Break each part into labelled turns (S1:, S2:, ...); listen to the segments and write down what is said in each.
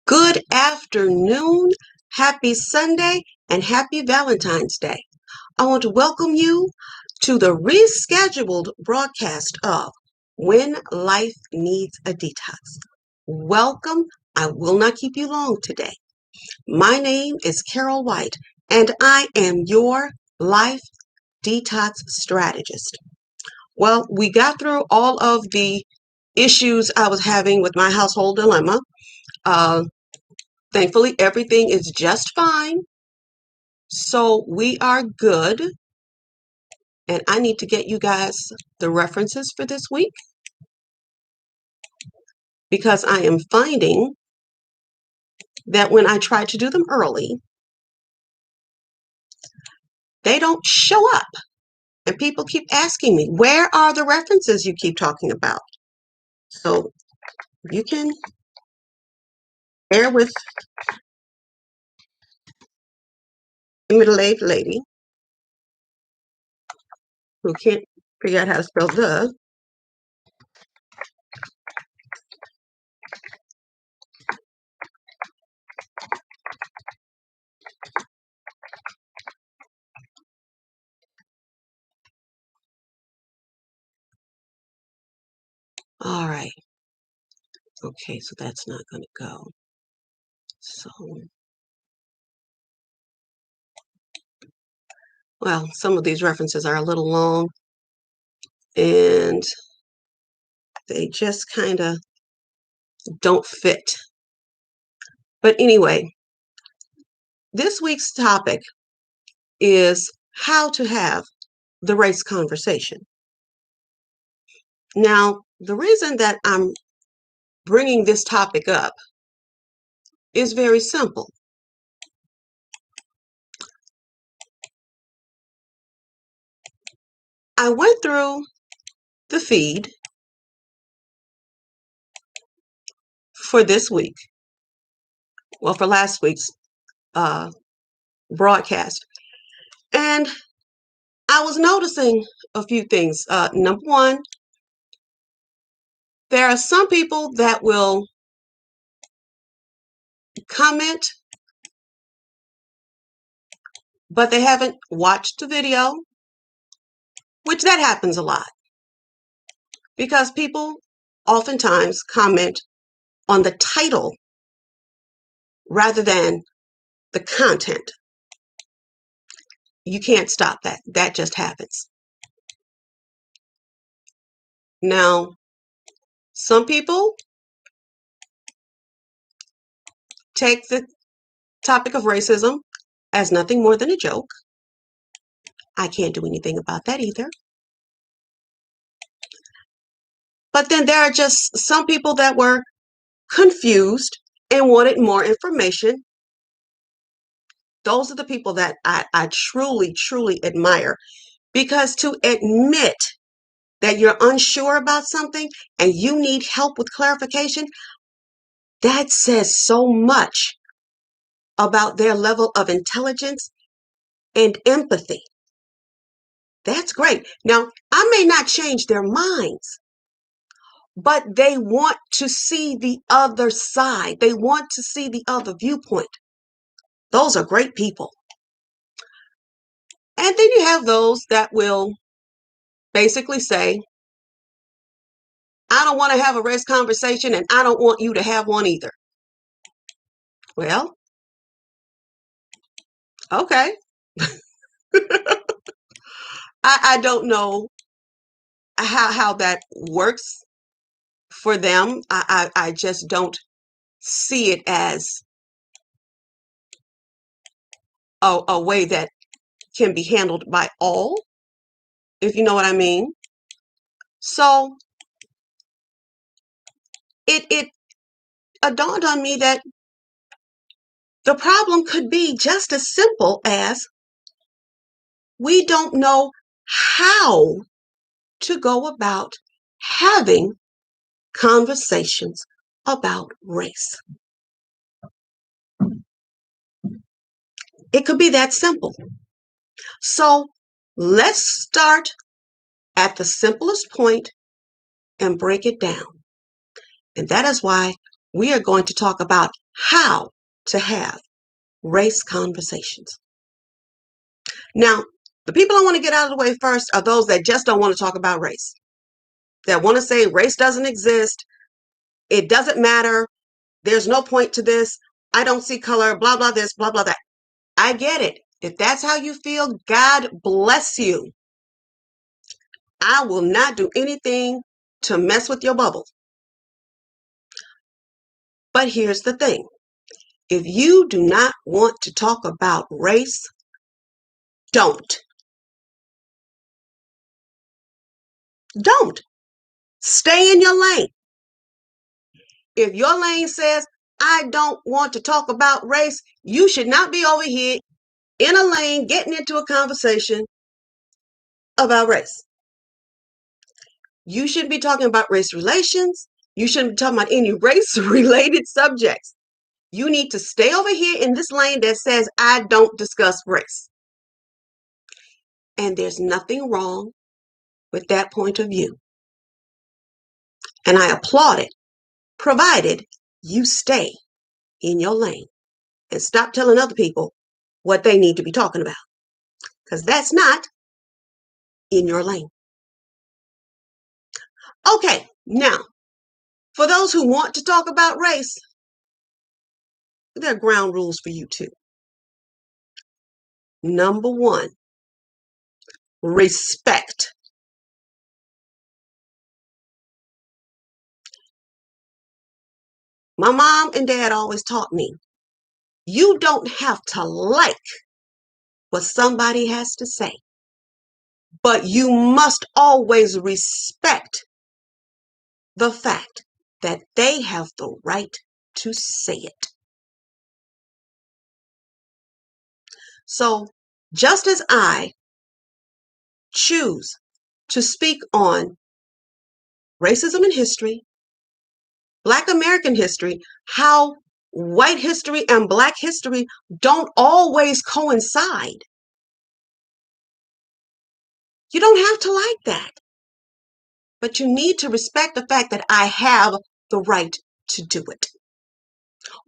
S1: Good afternoon, happy Sunday, and happy Valentine's Day. I want to welcome you to the rescheduled broadcast of When Life Needs a Detox. Welcome. I will not keep you long today. My name is Carol White, and I am your life detox strategist. Well, we got through all of the issues I was having with my household dilemma. Uh, Thankfully, everything is just fine. So we are good. And I need to get you guys the references for this week because I am finding that when I try to do them early, they don't show up. And people keep asking me, where are the references you keep talking about? So you can bear with a middle-aged lady who can't figure out how to spell the. All right. Okay, so that's not going to go. So, well, some of these references are a little long and they just kind of don't fit. But anyway, this week's topic is how to have the race conversation. Now, the reason that I'm bringing this topic up is very simple. I went through the feed for this week, well, for last week's broadcast, and I was noticing a few things. Number one, there are some people that will comment, but they haven't watched the video, which that happens a lot because people oftentimes comment on the title rather than the content. You can't stop that. That just happens. Now, some people take the topic of racism as nothing more than a joke. I can't do anything about that either. But then there are just some people that were confused and wanted more information. Those are the people that I truly, truly admire, because to admit that you're unsure about something and you need help with clarification, that says so much about their level of intelligence and empathy. That's great. Now, I may not change their minds, but they want to see the other side. They want to see the other viewpoint. Those are great people. And then you have those that will basically say, I don't want to have a race conversation and I don't want you to have one either. Well, okay. I don't know how that works for them. I just don't see it as a way that can be handled by all, if you know what I mean. So it dawned on me that the problem could be just as simple as we don't know how to go about having conversations about race. It could be that simple. So let's start at the simplest point and break it down. And that is why we are going to talk about how to have race conversations. Now, the people I want to get out of the way first are those that just don't want to talk about race, that want to say race doesn't exist, it doesn't matter, there's no point to this, I don't see color, blah, blah, this, blah, blah, that. I get it. If that's how you feel, God bless you. I will not do anything to mess with your bubble. But here's the thing. If you do not want to talk about race, don't. Don't. Stay in your lane. If your lane says, I don't want to talk about race, you should not be over here in a lane getting into a conversation about race. You shouldn't be talking about race relations. You shouldn't be talking about any race-related subjects. You need to stay over here in this lane that says, I don't discuss race. And there's nothing wrong with that point of view. And I applaud it, provided you stay in your lane and stop telling other people what they need to be talking about, because that's not in your lane. Okay, now, for those who want to talk about race, there are ground rules for you too. Number one, respect. My mom and dad always taught me, you don't have to like what somebody has to say, but you must always respect the fact that they have the right to say it. So just as I choose to speak on racism in history, Black American history, how white history and Black history don't always coincide. You don't have to like that, but you need to respect the fact that I have the right to do it,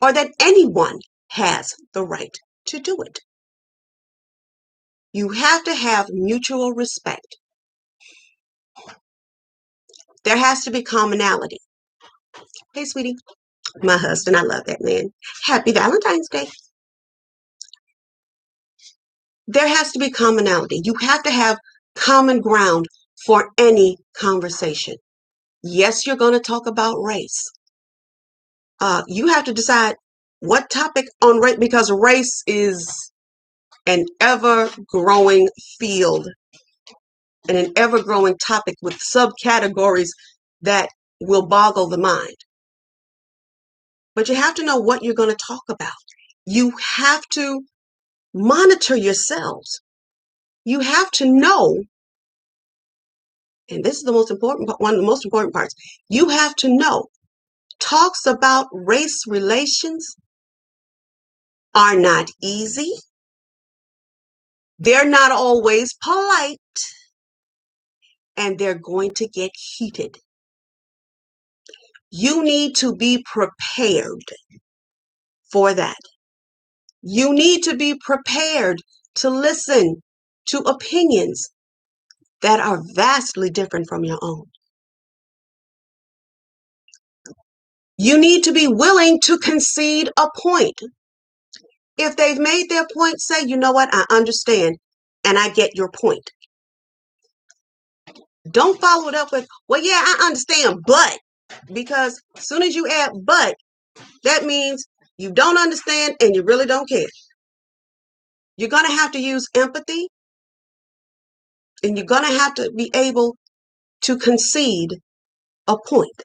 S1: or that anyone has the right to do it. You have to have mutual respect. There has to be commonality. Hey, sweetie. My husband, I love that man. Happy Valentine's Day. There has to be commonality. You have to have common ground for any conversation. Yes, you're going to talk about race. You have to decide what topic on race, because race is an ever-growing field and an ever-growing topic with subcategories that will boggle the mind. But you have to know what you're going to talk about. You have to monitor yourselves. You have to know, and this is the most important, one of the most important parts, you have to know talks about race relations are not easy. They're not always polite, and they're going to get heated. You need to be prepared for that. You need to be prepared to listen to opinions that are vastly different from your own. You need to be willing to concede a point. If they've made their point, say, you know what, I understand, and I get your point. Don't follow it up with, well, yeah, I understand, but, because as soon as you add but, that means you don't understand and you really don't care. You're going to have to use empathy, and you're going to have to be able to concede a point.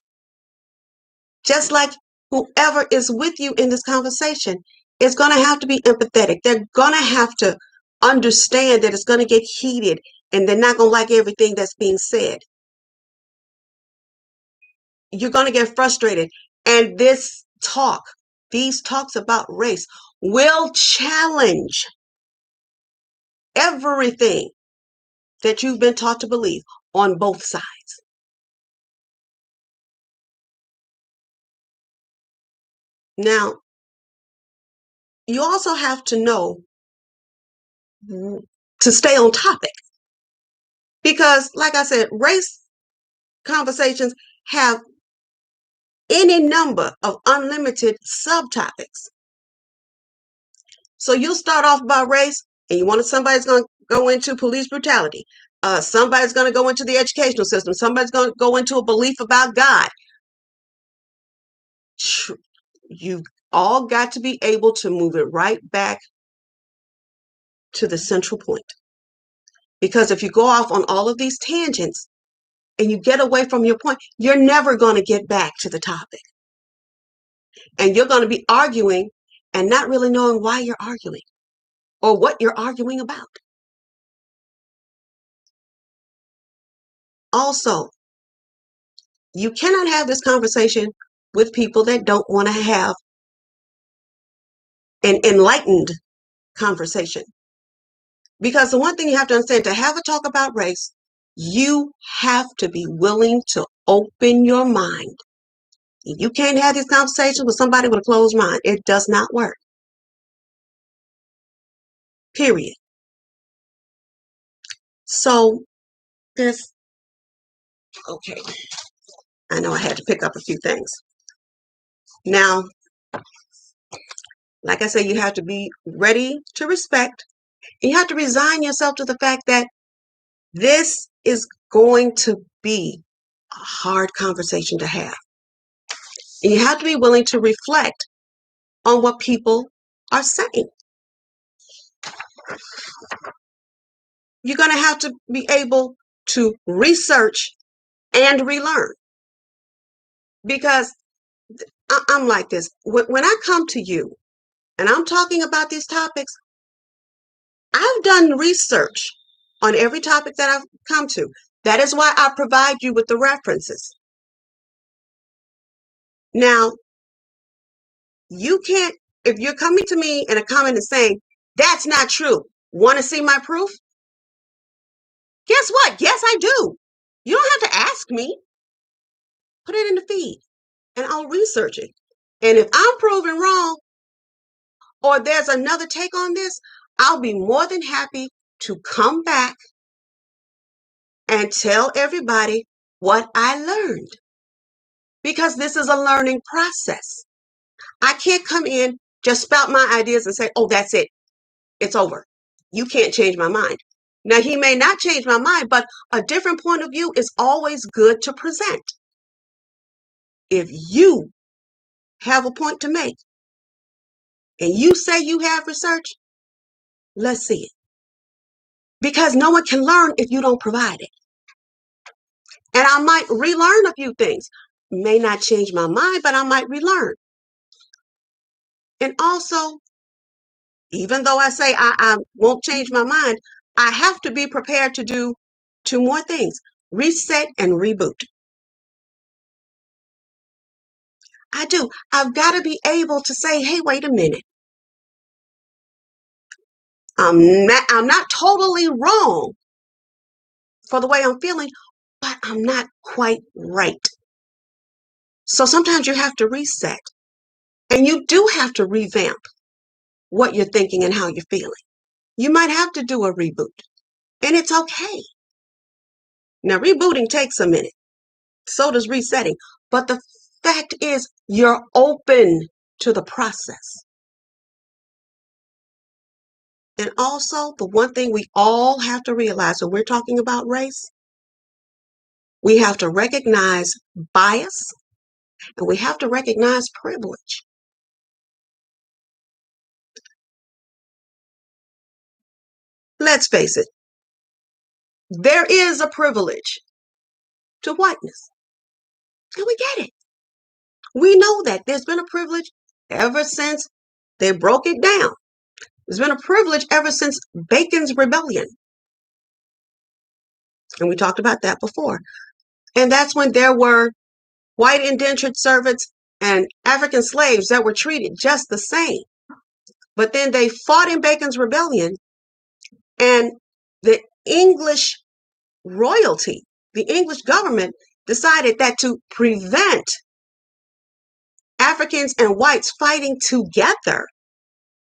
S1: Just like whoever is with you in this conversation is going to have to be empathetic. They're going to have to understand that it's going to get heated and they're not going to like everything that's being said. You're going to get frustrated. And these talks about race will challenge everything that you've been taught to believe on both sides. Now, you also have to know to stay on topic. Because, like I said, race conversations have any number of unlimited subtopics. So you'll start off about race, and you want somebody's going to go into police brutality. Somebody's going to go into the educational system. Somebody's going to go into a belief about God. You've all got to be able to move it right back to the central point. Because if you go off on all of these tangents and you get away from your point, you're never going to get back to the topic. And you're going to be arguing and not really knowing why you're arguing or what you're arguing about. Also, you cannot have this conversation with people that don't want to have an enlightened conversation. Because the one thing you have to understand, to have a talk about race, you have to be willing to open your mind. You can't have these conversations with somebody with a closed mind. It does not work. Period. So okay, I know I had to pick up a few things. Now, like I said, you have to be ready to respect. And you have to resign yourself to the fact that this is going to be a hard conversation to have. And you have to be willing to reflect on what people are saying. You're going to have to be able to research and relearn. Because I'm like this. When I come to you and I'm talking about these topics, I've done research on every topic that I've come to. That is why I provide you with the references. Now, you can't, if you're coming to me in a comment and saying, that's not true, want to see my proof? Guess what? Yes, I do. You don't have to ask me. Put it in the feed and I'll research it. And if I'm proven wrong or there's another take on this, I'll be more than happy to come back and tell everybody what I learned. Because this is a learning process. I can't come in, just spout my ideas and say, oh, that's it. It's over. You can't change my mind. Now, he may not change my mind, but a different point of view is always good to present. If you have a point to make and you say you have research, let's see it. Because no one can learn if you don't provide it. And I might relearn a few things. May not change my mind, but I might relearn. And also, even though I say I won't change my mind, I have to be prepared to do two more things: reset and reboot. I do. I've got to be able to say, hey, wait a minute. I'm not totally wrong for the way I'm feeling, but I'm not quite right. So sometimes you have to reset and you do have to revamp what you're thinking and how you're feeling. You might have to do a reboot, and it's okay. Now, rebooting takes a minute. So does resetting. But the fact is, you're open to the process. And also, the one thing we all have to realize when we're talking about race, we have to recognize bias and we have to recognize privilege. Let's face it, there is a privilege to whiteness. And we get it. We know that there's been a privilege ever since they broke it down. There's been a privilege ever since Bacon's Rebellion. And we talked about that before. And that's when there were white indentured servants and African slaves that were treated just the same. But then they fought in Bacon's Rebellion, and the English royalty, the English government, decided that to prevent Africans and whites fighting together,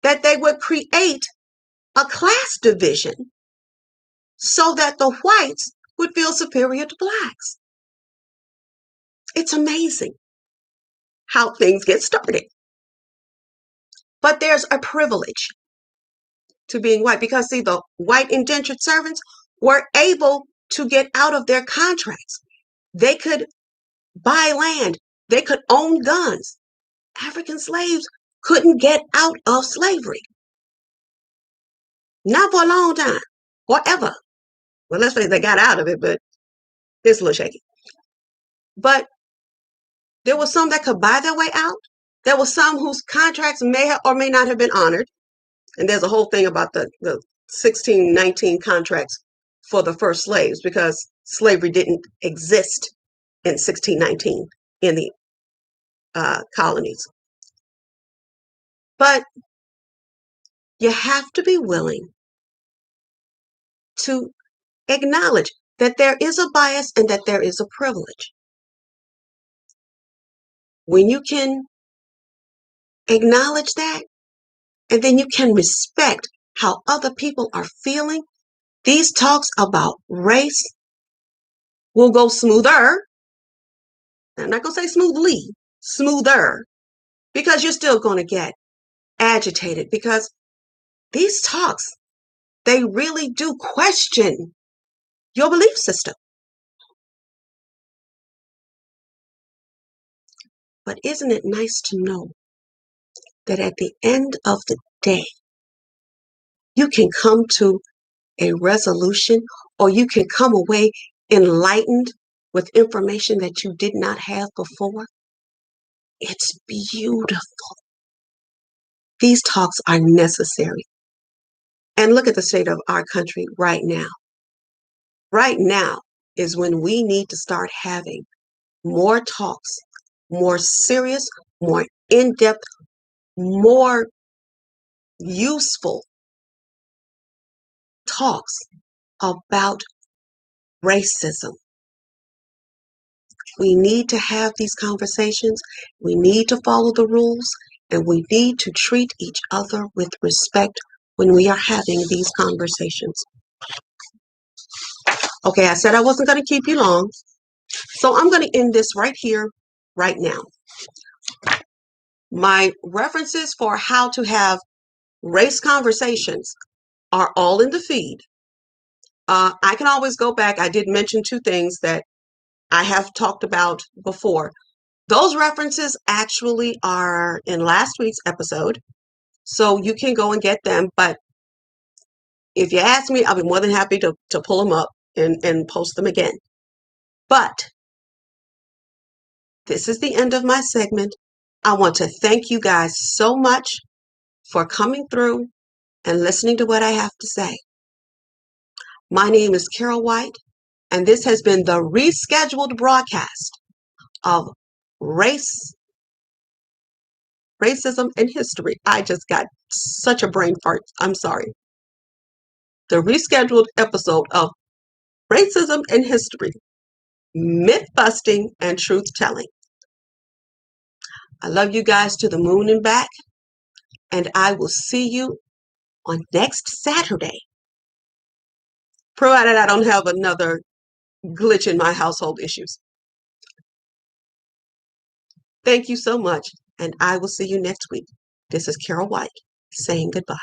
S1: that they would create a class division so that the whites would feel superior to blacks. It's amazing how things get started. But there's a privilege to being white because, see, the white indentured servants were able to get out of their contracts. They could buy land. They could own guns. African slaves couldn't get out of slavery. Not for a long time. Forever. Well, let's say they got out of it, but it's a little shaky. But there were some that could buy their way out. There were some whose contracts may have or may not have been honored. And there's a whole thing about the 1619 contracts for the first slaves, because slavery didn't exist in 1619 in the colonies. But you have to be willing to acknowledge that there is a bias and that there is a privilege. When you can acknowledge that, and then you can respect how other people are feeling, these talks about race will go smoother. I'm not going to say smoothly, smoother, because you're still going to get agitated, because these talks, they really do question your belief system. But isn't it nice to know that at the end of the day, you can come to a resolution, or you can come away enlightened with information that you did not have before? It's beautiful. These talks are necessary. And look at the state of our country right now. Right now is when we need to start having more talks, more serious, more in-depth, more useful talks about racism. We need to have these conversations. We need to follow the rules, and we need to treat each other with respect when we are having these conversations. Okay, I said I wasn't going to keep you long, so I'm going to end this right here, right now. My references for how to have race conversations are all in the feed. I can always go back. I did mention two things that I have talked about before. Those references actually are in last week's episode, so you can go and get them. But if you ask me, I'll be more than happy to pull them up and post them again. But this is the end of my segment. I want to thank you guys so much for coming through and listening to what I have to say. My name is Carol White, and this has been the rescheduled broadcast of racism and history. I just got such a brain fart. I'm sorry. The rescheduled episode of Racism and History, Myth Busting and Truth Telling. I love you guys to the moon and back, and I will see you on next Saturday, provided I don't have another glitch in my household issues. Thank you so much, and I will see you next week. This is Carol White saying goodbye.